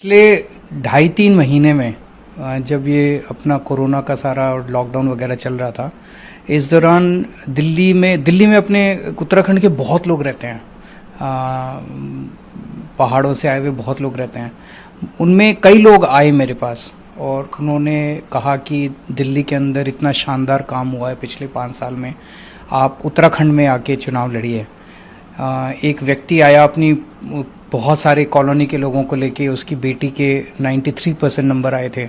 पिछले 2.5-3 महीने में जब ये अपना कोरोना का सारा लॉकडाउन वगैरह चल रहा था, इस दौरान दिल्ली में अपने उत्तराखंड के बहुत लोग रहते हैं। पहाड़ों से आए हुए बहुत लोग रहते हैं। उनमें कई लोग आए मेरे पास और उन्होंने कहा कि दिल्ली के अंदर इतना शानदार काम हुआ है पिछले 5 साल में, आप उत्तराखंड में आके चुनाव लड़िए। एक व्यक्ति आया अपनी बहुत सारे कॉलोनी के लोगों को लेके, उसकी बेटी के 93% नंबर आए थे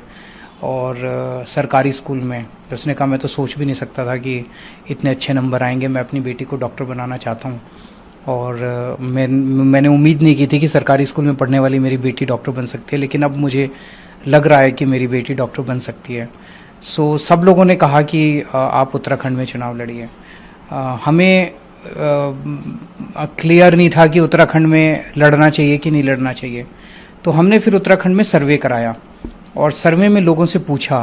और सरकारी स्कूल में। तो उसने कहा मैं तो सोच भी नहीं सकता था कि इतने अच्छे नंबर आएंगे, मैं अपनी बेटी को डॉक्टर बनाना चाहता हूँ। और मैंने उम्मीद नहीं की थी कि सरकारी स्कूल में पढ़ने वाली मेरी बेटी डॉक्टर बन सकती है, लेकिन अब मुझे लग रहा है कि मेरी बेटी डॉक्टर बन सकती है। सो सब लोगों ने कहा कि आप उत्तराखंड में चुनाव लड़िए। हमें क्लियर नहीं था कि उत्तराखंड में लड़ना चाहिए कि नहीं लड़ना चाहिए। तो हमने फिर उत्तराखंड में सर्वे कराया और सर्वे में लोगों से पूछा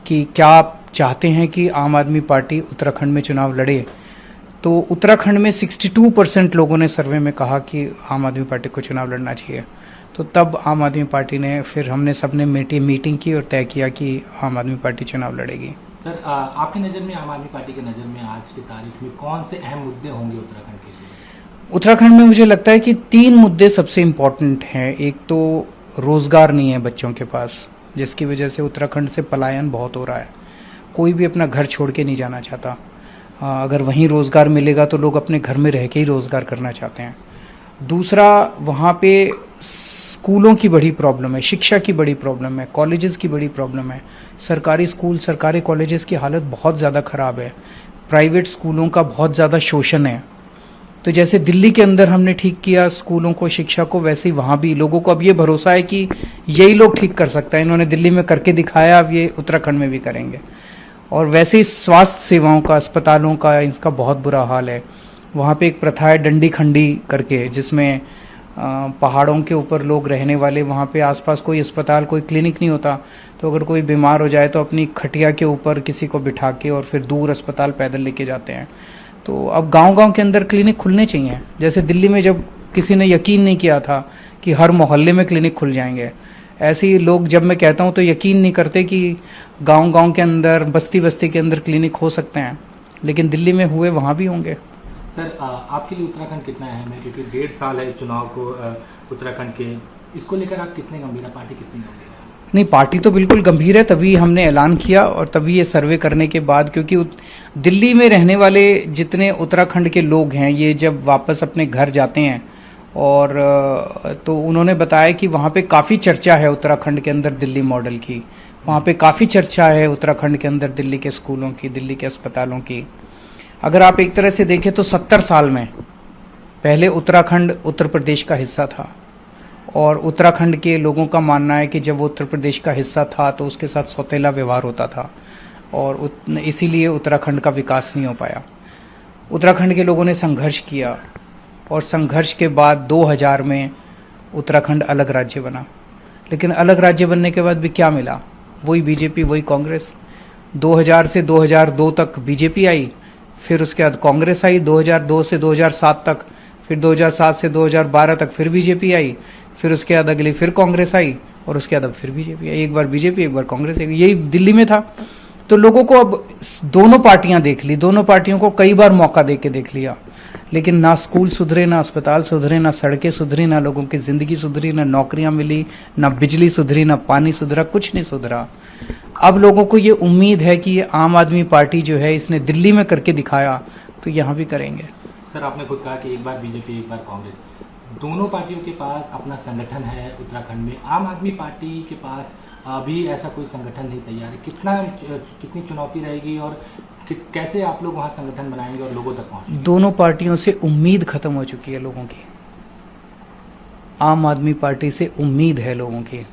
कि क्या आप चाहते हैं कि आम आदमी पार्टी उत्तराखंड में चुनाव लड़े। तो उत्तराखंड में 62% लोगों ने सर्वे में कहा कि आम आदमी पार्टी को चुनाव लड़ना चाहिए। तो तब आम आदमी पार्टी ने, फिर हमने सबने मीटिंग की और तय किया कि आम आदमी पार्टी चुनाव लड़ेगी। सर, आपकी नज़र में, आम आदमी पार्टी की नज़र में आज की तारीख में कौन से अहम मुद्दे होंगे उत्तराखंड के लिए? उत्तराखंड में मुझे लगता है कि 3 मुद्दे सबसे इम्पोर्टेंट हैं। एक तो रोजगार नहीं है बच्चों के पास, जिसकी वजह से उत्तराखंड से पलायन बहुत हो रहा है। कोई भी अपना घर छोड़ के नहीं जाना चाहता। अगर वहीं रोजगार मिलेगा तो लोग अपने घर में रह के ही रोजगार करना चाहते हैं। दूसरा, वहाँ पे स्कूलों की बड़ी प्रॉब्लम है, शिक्षा की बड़ी प्रॉब्लम है, कॉलेजेस की बड़ी प्रॉब्लम है। सरकारी स्कूल, सरकारी कॉलेजेस की हालत बहुत ज़्यादा ख़राब है। प्राइवेट स्कूलों का बहुत ज़्यादा शोषण है। तो जैसे दिल्ली के अंदर हमने ठीक किया स्कूलों को, शिक्षा को, वैसे ही वहाँ भी लोगों को अब ये भरोसा है कि यही लोग ठीक कर सकता है। इन्होंने दिल्ली में करके दिखाया, अब ये उत्तराखंड में भी करेंगे। और वैसे ही स्वास्थ्य सेवाओं का, अस्पतालों का, इसका बहुत बुरा हाल है। वहाँ पे एक प्रथा है डंडी खंडी करके, जिसमें पहाड़ों के ऊपर लोग रहने वाले, वहाँ पे आसपास कोई अस्पताल, कोई क्लिनिक नहीं होता। तो अगर कोई बीमार हो जाए तो अपनी खटिया के ऊपर किसी को बिठा के और फिर दूर अस्पताल पैदल लेके जाते हैं। तो अब गांव-गांव के अंदर क्लिनिक खुलने चाहिए। जैसे दिल्ली में जब किसी ने यकीन नहीं किया था कि हर मोहल्ले में क्लिनिक खुल जाएंगे, ऐसे ही लोग, जब मैं कहता हूँ तो यकीन नहीं करते कि गांव-गांव के अंदर, बस्ती-बस्ती के अंदर क्लिनिक हो सकते हैं। लेकिन दिल्ली में हुए, वहाँ भी होंगे। सर, आपके लिए उत्तराखंड कितना अहम है? क्योंकि 1.5 साल है चुनाव को उत्तराखंड के, इसको लेकर आप कितने गंभीर है, पार्टी कितनी गंभीर है? नहीं, पार्टी तो बिल्कुल गंभीर है, तभी हमने ऐलान किया और तभी ये सर्वे करने के बाद, क्योंकि दिल्ली में रहने वाले जितने उत्तराखंड के लोग हैं, ये जब वापस अपने घर जाते हैं और तो उन्होंने बताया कि वहाँ पे काफ़ी चर्चा है उत्तराखंड के अंदर दिल्ली मॉडल की। वहाँ पे काफ़ी चर्चा है उत्तराखंड के अंदर दिल्ली के स्कूलों की, दिल्ली के अस्पतालों की। अगर आप एक तरह से देखें तो 70 साल में पहले उत्तराखंड उत्तर प्रदेश का हिस्सा था और उत्तराखंड के लोगों का मानना है कि जब वो उत्तर प्रदेश का हिस्सा था तो उसके साथ सौतेला व्यवहार होता था और इसीलिए उत्तराखंड का विकास नहीं हो पाया। उत्तराखंड के लोगों ने संघर्ष किया और संघर्ष के बाद 2000 में उत्तराखंड अलग राज्य बना। लेकिन अलग राज्य बनने के बाद भी क्या मिला? वही बीजेपी, वही कांग्रेस। 2000 से 2002 तक बीजेपी आई, फिर उसके बाद कांग्रेस आई 2002 से 2007 तक, फिर 2007 से 2012 तक फिर बीजेपी आई, फिर उसके बाद अगली फिर कांग्रेस आई और उसके बाद अब फिर बीजेपी आई। एक बार बीजेपी, एक बार कांग्रेस, यही दिल्ली में था। तो लोगों को अब दोनों पार्टियां देख ली, दोनों पार्टियों को कई बार मौका दे के देख लिया, लेकिन ना स्कूल सुधरे, ना अस्पताल सुधरे, ना सड़कें सुधरी, ना लोगों की जिंदगी सुधरी, ना नौकरियां मिली, ना बिजली सुधरी, ना पानी सुधरा, कुछ नहीं सुधरा। अब लोगों को ये उम्मीद है कि ये आम आदमी पार्टी जो है, इसने दिल्ली में करके दिखाया तो यहाँ भी करेंगे। सर, आपने खुद कहा कि एक बार बीजेपी, एक बार कांग्रेस, दोनों पार्टियों के पास अपना संगठन है उत्तराखंड में। आम आदमी पार्टी के पास अभी ऐसा कोई संगठन नहीं तैयार है। कितनी चुनौती रहेगी और कैसे आप लोग वहाँ संगठन बनाएंगे और लोगों तक पहुँचेंगे? दोनों पार्टियों से उम्मीद खत्म हो चुकी है लोगों की। आम आदमी पार्टी से उम्मीद है लोगों की।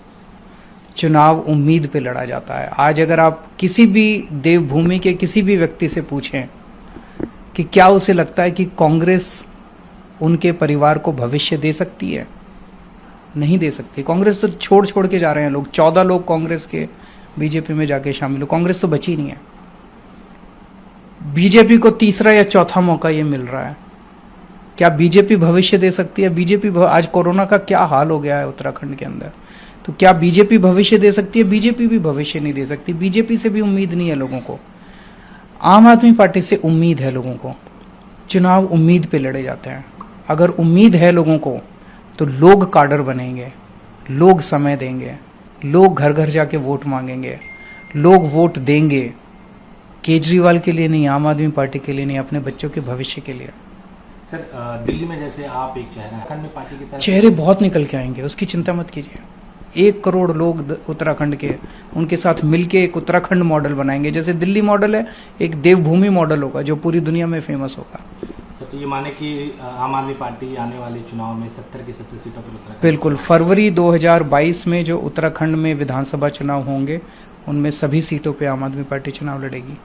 चुनाव उम्मीद पे लड़ा जाता है। आज अगर आप किसी भी देवभूमि के किसी भी व्यक्ति से पूछें कि क्या उसे लगता है कि कांग्रेस उनके परिवार को भविष्य दे सकती है, नहीं दे सकती। कांग्रेस तो छोड़ के जा रहे हैं लोग। 14 लोग कांग्रेस के बीजेपी में जाके शामिल हो। कांग्रेस तो बची नहीं है। बीजेपी को तीसरा या चौथा मौका ये मिल रहा है। क्या बीजेपी भविष्य दे सकती है? बीजेपी आज कोरोना का क्या हाल हो गया है उत्तराखंड के अंदर, तो क्या बीजेपी भविष्य दे सकती है? बीजेपी भी भविष्य नहीं दे सकती। बीजेपी से भी उम्मीद नहीं है लोगों को। आम आदमी पार्टी से उम्मीद है लोगों को। चुनाव उम्मीद पे लड़े जाते हैं। अगर उम्मीद है लोगों को तो लोग काडर बनेंगे, लोग समय देंगे, लोग घर घर जाके वोट मांगेंगे, लोग वोट देंगे। केजरीवाल के लिए नहीं, आम आदमी पार्टी के लिए नहीं, अपने बच्चों के भविष्य के लिए। सर दिल्ली में जैसे आप एक चेहरा उत्तराखंड में पार्टी की तरफ चेहरे बहुत निकल के आएंगे, उसकी चिंता मत कीजिए। 1 करोड़ लोग उत्तराखंड के, उनके साथ मिलके एक उत्तराखंड मॉडल बनाएंगे। जैसे दिल्ली मॉडल है, एक देवभूमि मॉडल होगा जो पूरी दुनिया में फेमस होगा। तो ये माने कि आम आदमी पार्टी आने वाले चुनाव में 70 की 70 सीटों पर उत्तराखंड बिल्कुल, फरवरी 2022 में जो उत्तराखंड में विधानसभा चुनाव होंगे उनमें सभी सीटों पे आम आदमी पार्टी चुनाव लड़ेगी।